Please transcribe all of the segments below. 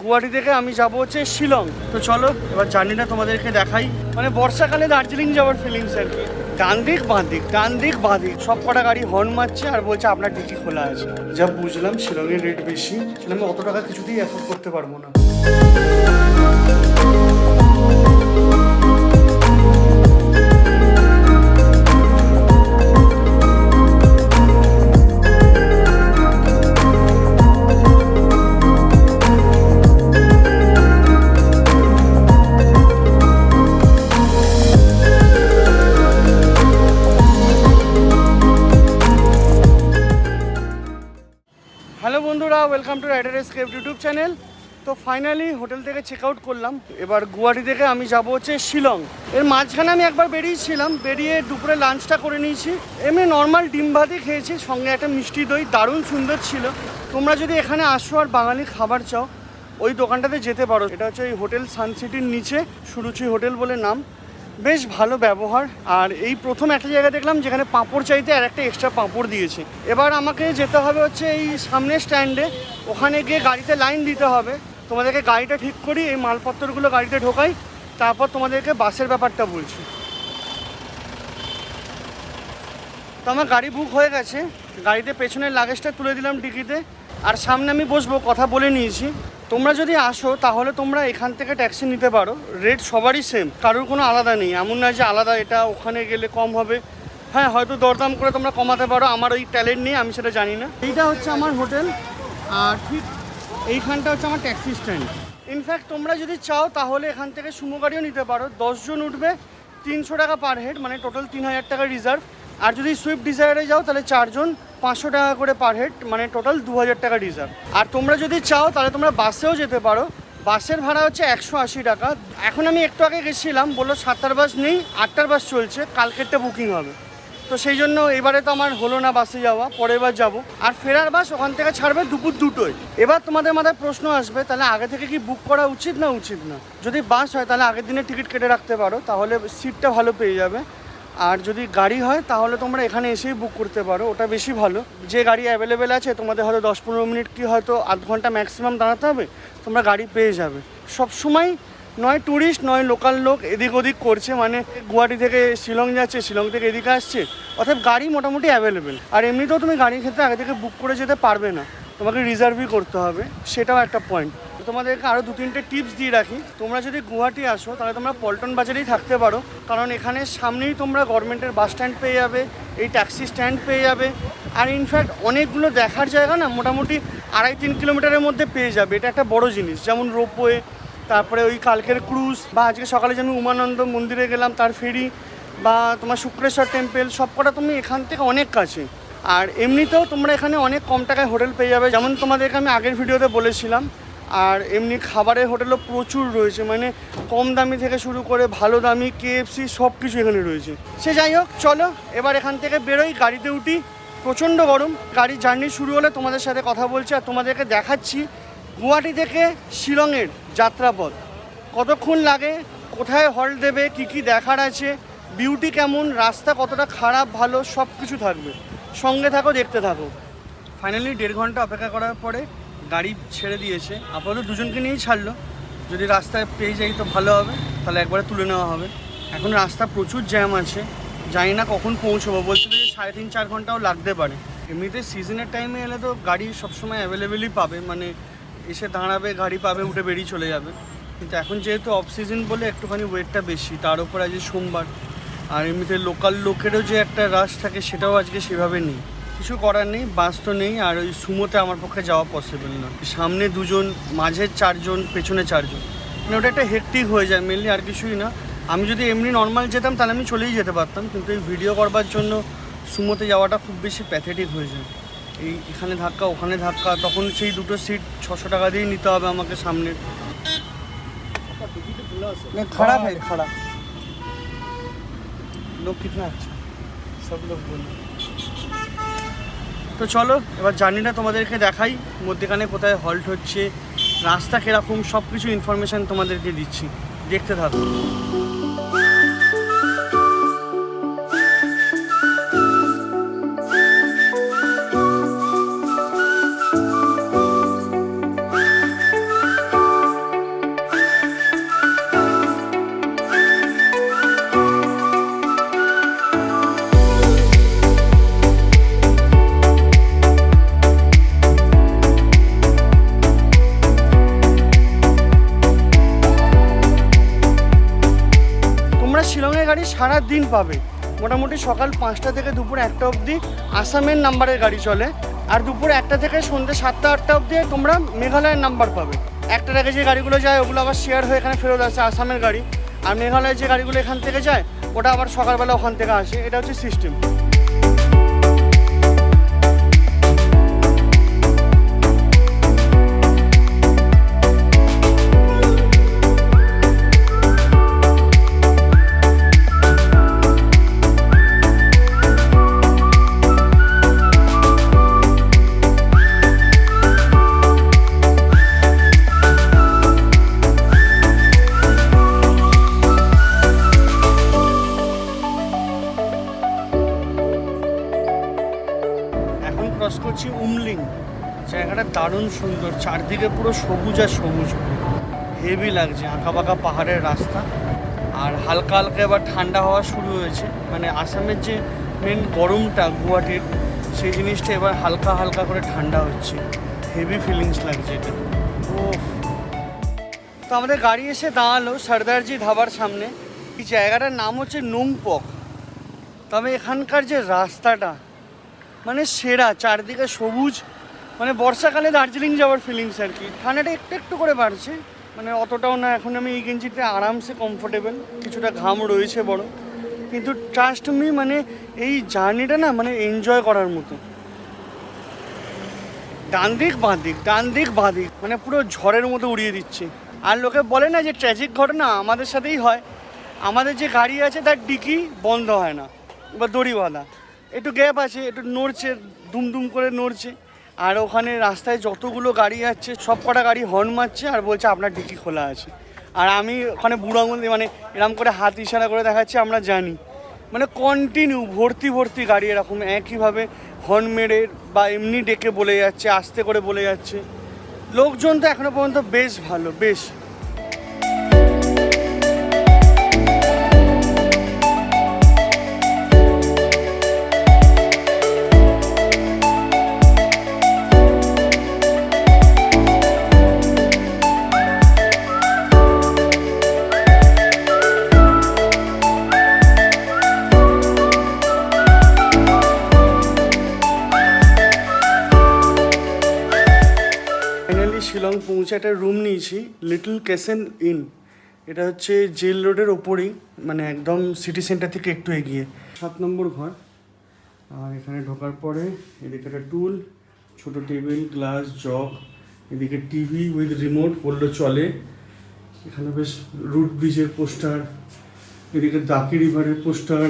গুয়াহাটি থেকে আমি যাব হচ্ছে শিলং। তো চলো এবার জার্নিটা তোমাদেরকে দেখাই। মানে বর্ষাকালে দার্জিলিং যাওয়ার ফিলিংস আর কি। ডান দিক বাঁ দিক, ডান দিক বাঁ দিক, সব কটা গাড়ি হর্ন মারছে আর বলছে আপনার ডিকি খোলা আছে। যা বুঝলাম শিলংয়ের রেট বেশি, আমি অত টাকা কিছুতেই অ্যাফোর্ড করতে পারবো না। হ্যালো বন্ধুরা, ওয়েলকাম টু রাইডেrescaped ইউটিউব চ্যানেল। তো ফাইনালি হোটেল থেকে চেক আউট করলাম। এবার গুয়াহাটি থেকে আমি যাব হচ্ছে শিলং। এর মাঝখানে আমি একবার বেরিয়েছিলাম, বেরিয়ে দুপুরে লাঞ্চটা করে নিয়েছি। এমনি নর্মাল ডিম ভাতই খেয়েছি, সঙ্গে একটা মিষ্টি দই, দারুণ সুন্দর ছিল। তোমরা যদি এখানে আসো আর বাঙালি খাবার চাও, ওই দোকানটাতে যেতে পারো। এটা হচ্ছে ওই হোটেল সানসিটির নিচে, সুরুচি হোটেল বলে নাম। বেশ ভালো ব্যবহার। আর এই প্রথম একটা জায়গা দেখলাম যেখানে পাঁপড় চাইতে আর একটা এক্সট্রা পাঁপড় দিয়েছে। এবার আমাকে যেতে হবে হচ্ছে এই সামনের স্ট্যান্ডে, ওখানে গিয়ে গাড়িতে লাইন দিতে হবে। তোমাদেরকে গাড়িটা ঠিক করি, এই মালপত্রগুলো গাড়িতে ঢোকাই, তারপর তোমাদেরকে বাসের ব্যাপারটা বলছি। তো আমার গাড়ি বুক হয়ে গেছে, গাড়িতে পেছনের লাগেজটা তুলে দিলাম ডিকিতে, আর সামনে আমি বসবো, কথা বলে নিয়েছি। তোমরা যদি আসো তাহলে তোমরা এখান থেকে ট্যাক্সি নিতে পারো, রেট সবারই সেম, কারোর কোনো আলাদা নেই। এমন নয় যে আলাদা এটা ওখানে গেলে কম হবে। হ্যাঁ, হয়তো দরদাম করে তোমরা কমাতে পারো, আমার ওই ট্যালেন্ট নেই, আমি সেটা জানি না। এইটা হচ্ছে আমার হোটেল, আর ঠিক এইখানটা হচ্ছে আমার ট্যাক্সি স্ট্যান্ড। ইনফ্যাক্ট তোমরা যদি চাও তাহলে এখান থেকে সুমো গাড়িও নিতে পারো। 10 জন উঠবে, 300 টাকা পার হেড, মানে টোটাল 3000 টাকা রিজার্ভ। আর যদি সুইফট ডিজায়ারে যাও তাহলে 4 জন 500 টাকা করে পার হেড, মানে টোটাল 2000 টাকা রিজার্ভ। আর তোমরা যদি চাও তাহলে তোমরা বাসেও যেতে পারো। বাসের ভাড়া হচ্ছে 180 টাকা। এখন আমি একটু আগে গেছিলাম, বললো 7টার বাস নেই, 8টার বাস চলছে, কালকেরটা বুকিং হবে। তো সেই জন্য এবারে তো আমার হলো না বাসে যাওয়া, পরের বার যাবো। আর ফেরার বাস ওখান থেকে ছাড়বে দুপুর 2টোয়। এবার তোমাদের মাথায় প্রশ্ন আসবে, তাহলে আগে থেকে কি বুক করা উচিত না উচিত না? যদি বাস হয় তাহলে আগের দিনে টিকিট কেটে রাখতে পারো, তাহলে সিটটা ভালো পেয়ে যাবে। আর যদি গাড়ি হয় তাহলে তোমরা এখানে এসেই বুক করতে পারো, ওটা বেশি ভালো। যে গাড়ি অ্যাভেলেবেল আছে, তোমাদের হয়তো 10-15 মিনিট কি হয়তো আধ ঘন্টা ম্যাক্সিমাম দাঁড়াতে হবে, তোমরা গাড়ি পেয়ে যাবে। সবসময় নয় ট্যুরিস্ট নয় লোকাল লোক এদিক ওদিক করছে, মানে গুয়াহাটি থেকে শিলং যাচ্ছে, শিলং থেকে এদিকে আসছে, অর্থাৎ গাড়ি মোটামুটি অ্যাভেলেবেল। আর এমনিতেও তুমি গাড়ির ক্ষেত্রে আগে থেকে বুক করে যেতে পারবে না, তোমাকে রিজার্ভই করতে হবে, সেটাও একটা পয়েন্ট। তোমাদেরকে আরও 2-3টে টিপস দিয়ে রাখি। তোমরা যদি গুয়াহাটি আসো তাহলে তোমরা পল্টন বাজারেই থাকতে পারো, কারণ এখানে সামনেই তোমরা গভর্নমেন্টের বাস স্ট্যান্ড পেয়ে যাবে, এই ট্যাক্সি স্ট্যান্ড পেয়ে যাবে। আর ইনফ্যাক্ট অনেকগুলো দেখার জায়গা না মোটামুটি 2.5-3 কিলোমিটারের মধ্যে পেয়ে যাবে, এটা একটা বড় জিনিস। যেমন রোপওয়ে, তারপরে ওই কালকের ক্রুজ, বা আজকে সকালে যে আমি উমানন্দ মন্দিরে গেলাম তার ফেরি, বা তোমার শুক্রেশ্বর টেম্পল, সবকটা তুমি এখান থেকে অনেক কাছে। আর এমনিতেও তোমরা এখানে অনেক কম টাকায় হোটেল পেয়ে যাবে, যেমন তোমাদেরকে আমি আগের ভিডিওতে বলেছিলাম। আর এমনি খাবারের হোটেলও প্রচুর রয়েছে, মানে কম দামি থেকে শুরু করে ভালো দামি KFC সব কিছু এখানে রয়েছে। সে যাই হোক, চলো এবার এখান থেকে বেরোই, গাড়িতে উঠি। প্রচণ্ড গরম, গাড়ির জার্নি শুরু হলে তোমাদের সাথে কথা বলছি আর তোমাদেরকে দেখাচ্ছি গুয়াহাটি থেকে শিলংয়ের যাত্রাপথ কতক্ষণ লাগে, কোথায় হল্ট দেবে, কী কী দেখার আছে, বিউটি কেমন, রাস্তা কতটা খারাপ ভালো, সব কিছু থাকবে। সঙ্গে থাকো, দেখতে থাকো। ফাইনালি 1.5 ঘন্টা অপেক্ষা করার পরে গাড়ি ছেড়ে দিয়েছে। আপাতত দুজনকে নিয়েই ছাড়লো, যদি রাস্তায় পেয়ে যাই তো ভালো হবে, তাহলে একবারে তুলে নেওয়া হবে। এখন রাস্তা প্রচুর জ্যাম আছে, জানি না কখন পৌঁছবো, বলছিল যে 3.5-4 ঘন্টাও লাগতে পারে। এমনিতে সিজনের টাইমে এলে তো গাড়ি সবসময় অ্যাভেলেবেলই পাবে, মানে এসে দাঁড়াবে, গাড়ি পাবে, উঠে বেরিয়ে চলে যাবে। কিন্তু এখন যেহেতু অফ সিজন বলে একটুখানি ওয়েটটা বেশি, তার উপর আজকে সোমবার। আর এমনিতে লোকাল লোকেরও যে একটা রাশ থাকে সেটাও আজকে সেভাবে নেই। কিছু করার নেই, বাস তো নেই, আর ওই সুমোতে আমার পক্ষে যাওয়া পসিবল না। সামনে 2 জন, মাঝে 4 জন, পেছনে 4 জন, মানে ওটা একটা হেক্টিক হয়ে যায় মেনলি, আর কিছুই না। আমি যদি এমনি নর্মাল যেতাম তাহলে আমি চলেই যেতে পারতাম, কিন্তু এই ভিডিও করবার জন্য সুমোতে যাওয়াটা খুব বেশি প্যাথেটিক হয়ে যায়। এই এখানে ধাক্কা ওখানে ধাক্কা, তখন সেই 2টো সিট 600 টাকা দিয়েই নিতে হবে আমাকে সামনের। খারাপ হয়, খারাপ লোক কিতনা আছে, সব লোক বলে। তো চলো এবার জার্নিটা তোমাদেরকে দেখাই, মধ্যেখানে কোথায় হল্ট হচ্ছে, রাস্তা কীরকম, সব কিছু ইনফরমেশান তোমাদেরকে দিচ্ছি, দেখতে থাকো। তোমরা শিলংয়ের গাড়ি সারা দিন পাবে, মোটামুটি সকাল 5টা থেকে দুপুর 1টা অবধি আসামের নাম্বারের গাড়ি চলে, আর দুপুর 1টা থেকে সন্ধ্যে 7টা 8টা অবধি তোমরা মেঘালয়ের নাম্বার পাবে। 1টার আগে যে গাড়িগুলো যায় ওগুলো আবার শেয়ার হয়ে এখানে ফেরত আসে আসামের গাড়ি, আর মেঘালয়ের যে গাড়িগুলো এখান থেকে যায় ওটা আবার সকালবেলা ওখান থেকে আসে। এটা হচ্ছে সিস্টেম। ক্রস করছি উমলিং, জায়গাটা দারুণ সুন্দর, চারদিকে পুরো সবুজ আর সবুজ, হেভি লাগছে, আঁকা বাঁকা পাহাড়ের রাস্তা, আর হালকা হালকা এবার ঠান্ডা হওয়া শুরু হয়েছে। মানে আসামের যে মেন গরমটা গুয়াহাটির, সেই জিনিসটা এবার হালকা হালকা করে ঠান্ডা হচ্ছে, হেভি ফিলিংস লাগছে এটা। ও তো আমাদের গাড়ি এসে দাঁড়ালো সর্দারজি ধাবার সামনে। এই জায়গাটার নাম হচ্ছে নোংপক। তবে এখানকার যে রাস্তাটা মানে সেরা, চারদিকে সবুজ, মানে বর্ষাকালে দার্জিলিং যাওয়ার ফিলিংস আর কি। ঠান্ডাটা একটু একটু করে বাড়ছে, মানে অতটাও না। এখন আমি এই গেঞ্জিতে আরামসে কমফোর্টেবল, কিছুটা ঘাম রয়েছে বড়, কিন্তু ট্রাস্ট মি মানে এই জার্নিটা না মানে এনজয় করার মতো। ডান দিক বাঁ দিক, ডান দিক বাঁ দিক, মানে পুরো ঝড়ের মতো উড়িয়ে দিচ্ছে। আর লোকে বলে না যে ট্র্যাজিক ঘটনা আমাদের সাথেই হয়। আমাদের যে গাড়ি আছে তার ডিকি বন্ধ হয় না বা দড়ি বাঁধা, একটু গ্যাপ আছে, একটু নড়ছে, দুমদুম করে নড়ছে। আর ওখানে রাস্তায় যতগুলো গাড়ি যাচ্ছে সব কটা গাড়ি হর্ন মারছে আর বলছে আপনার ডিকি খোলা আছে। আর আমি ওখানে বুড়ো আঙুল মানে এরকম করে হাত ইশারা করে দেখাচ্ছি আমরা জানি। মানে কন্টিনিউ ভর্তি ভর্তি গাড়ি এরকম একইভাবে হর্ন মেরে বা এমনি ডেকে বলে যাচ্ছে, আস্তে করে বলে যাচ্ছে। লোকজন তো এখনো পর্যন্ত বেশ ভালো, বেশ। শিলং পৌঁছে একটা রুম নিয়েছি, লিটল ক্যাসেল ইন। এটা হচ্ছে জেল রোডের ওপরেই, মানে একদম সিটি সেন্টার থেকে একটু এগিয়ে। 7 নম্বর ঘর। আর এখানে ঢোকার পরে এদিকে একটা টুল, ছোটো টেবিল, গ্লাস, জগ, এদিকে টিভি উইথ রিমোট বললে চলে। এখানে বেশ রুট ব্রিজের পোস্টার, এদিকে দাকি রিভারের পোস্টার,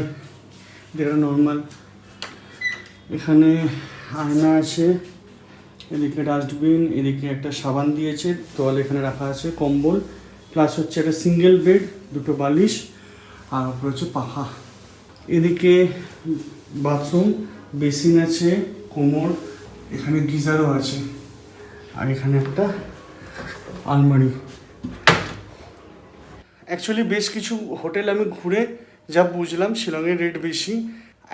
যেটা নর্মাল। এখানে আয়না আছে, এদিকে ডাস্টবিন, এদিকে একটা সাবান দিয়েছে, তোয়াল এখানে রাখা আছে, কম্বল, প্লাস হচ্ছে একটা সিঙ্গেল বেড, দুটো বালিশ, আর উপরে হচ্ছে পাখা। এদিকে বাথরুম, বেসিন আছে, কোমর, এখানে গিজারও আছে, আর এখানে একটা আলমারি। অ্যাকচুয়ালি বেশ কিছু হোটেল আমি ঘুরে যা বুঝলাম শিলংয়ের রেট বেশি।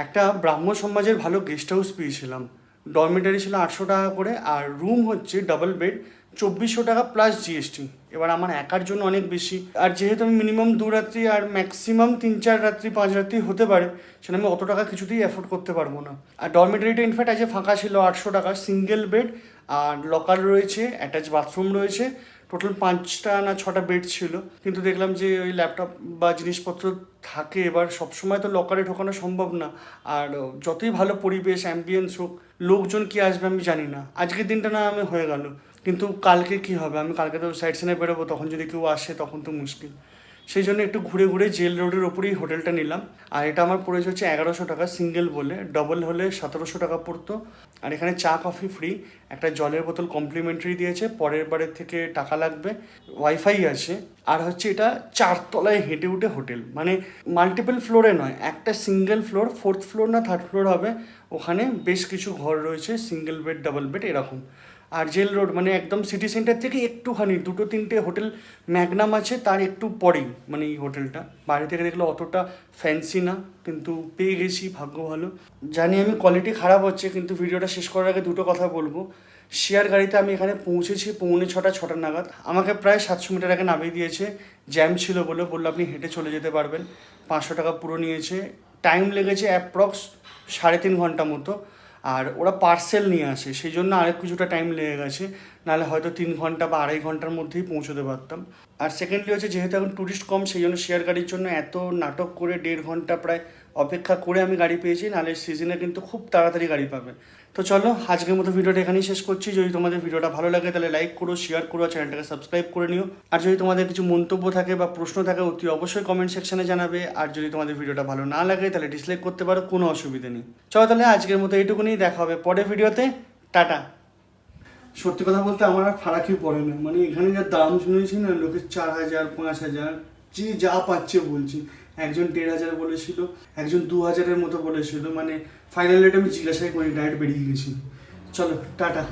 একটা ব্রাহ্ম সমাজের ভালো গেস্ট হাউস পেয়েছিলাম, ডরমিটারি ছিল 800 টাকা করে, আর রুম হচ্ছে ডাবল বেড 2400 টাকা প্লাস জিএসটি। এবার আমার একার জন্য অনেক বেশি, আর যেহেতু আমি মিনিমাম 2 রাত্রি আর ম্যাক্সিমাম 3-4 রাত্রি 5 রাত্রি হতে পারে, সেটা আমি অত টাকা কিছুতেই অ্যাফোর্ড করতে পারবো না। আর ডরমিটারিটা ইনফ্যাক্ট আজকে ফাঁকা ছিল, 800 টাকা, সিঙ্গেল বেড, আর লকার রয়েছে, অ্যাটাচ বাথরুম রয়েছে, টোটাল 5টা না 6টা বেড ছিল। কিন্তু দেখলাম যে ওই ল্যাপটপ বা জিনিসপত্র থাকে, এবার সবসময় তো লকারে ঢোকানো সম্ভব না। আর যতই ভালো পরিবেশ অ্যাম্বিয়েন্স হোক, লোকজন কি আসবে আমি জানি না। আজকের দিনটা না আমি হয়ে গেল, কিন্তু কালকে কি হবে, আমি কালকে তো সাইড সিনে বেরোবো, তখন যদি কেউ আসে তখন তো মুশকিল। সেই জন্য একটু ঘুরে ঘুরে জেল রোডের ওপরেই হোটেলটা নিলাম। আর এটা আমার পড়েছে হচ্ছে 1100 টাকা সিঙ্গেল বলে, ডবল হলে 1700 টাকা পড়তো। আর এখানে চা কফি ফ্রি, একটা জলের বোতল কমপ্লিমেন্টারি দিয়েছে, পরের বারের থেকে টাকা লাগবে, ওয়াইফাই আছে। আর হচ্ছে এটা 4 তলায় হেঁটে উঠে হোটেল, মানে মাল্টিপল ফ্লোরে নয়, একটা সিঙ্গেল ফ্লোর, 4th ফ্লোর না 3rd ফ্লোর হবে। ওখানে বেশ কিছু ঘর রয়েছে, সিঙ্গেল বেড, ডাবল বেড এরকম। আর জেল রোড মানে একদম সিটি সেন্টার থেকে একটুখানি 2-3টে হোটেল ম্যাগনাম আছে তার একটু পরেই, মানে এই হোটেলটা বাইরে থেকে দেখলে অতটা ফ্যান্সি না, কিন্তু পেয়ে গেছি, ভাগ্য ভালো। জানি আমি কোয়ালিটি খারাপ হচ্ছে, কিন্তু ভিডিওটা শেষ করার আগে দুটো কথা বলবো। শেয়ার গাড়িতে আমি এখানে পৌঁছেছি 6:45 নাগাদ। আমাকে প্রায় 700 মিটার আগে নামিয়ে দিয়েছে, জ্যাম ছিল বলে। বললো আপনি হেঁটে চলে যেতে পারবেন। 500 টাকা পুরো নিয়েছে। টাইম লেগেছে অ্যাপ্রক্স 3.5 ঘন্টা মতো। আর ওরা পার্সেল নিয়ে আসে, সেই জন্য আরেক কিছুটা টাইম লেগে গেছে, নাহলে হয়তো 3 ঘন্টা বা 2.5 ঘন্টার মধ্যেই পৌঁছতে পারতাম। আর সেকেন্ডলি হচ্ছে, যেহেতু এখন ট্যুরিস্ট কম, সেই জন্য শেয়ার গাড়ির জন্য এত নাটক করে 1.5 ঘন্টা প্রায় অপেক্ষা করে আমি গাড়ি পেয়েছি, নাহলে সিজনে কিন্তু খুব তাড়াতাড়ি গাড়ি পাবে। তো চলো, আজকের মতো ভিডিওটা এখানেই শেষ করছি। যদি তোমাদের ভিডিওটা ভালো লাগে তাহলে লাইক করো, শেয়ার করো, আর চ্যানেলটাকে সাবস্ক্রাইব করে নিও। আর যদি তোমাদের কিছু মন্তব্য থাকে বা প্রশ্ন থাকে, অতি অবশ্যই কমেন্ট সেকশনে জানাবে। আর যদি তোমাদের ভিডিওটা ভালো না লাগে তাহলে ডিসলাইক করতে পারো, কোনো অসুবিধা নেই। চলো তাহলে আজকের মতো এইটুকুনি, দেখা হবে পরের ভিডিওতে। টাটা। সত্যি কথা বলতে আমার আর ফারাকই পড়ে না, মানে এখানে যা দাম শুনেছি না, লোকের 4,000 5,000 যে যা পাচ্ছে বলছি। একজন 1,500 বলেছিল, একজন 2,000-এর মতো বলেছিল। মানে ফাইনাল রেট আমি জিজ্ঞাসাই করি, ডাইরেক্ট বেরিয়ে গেছি। চলো টাটা।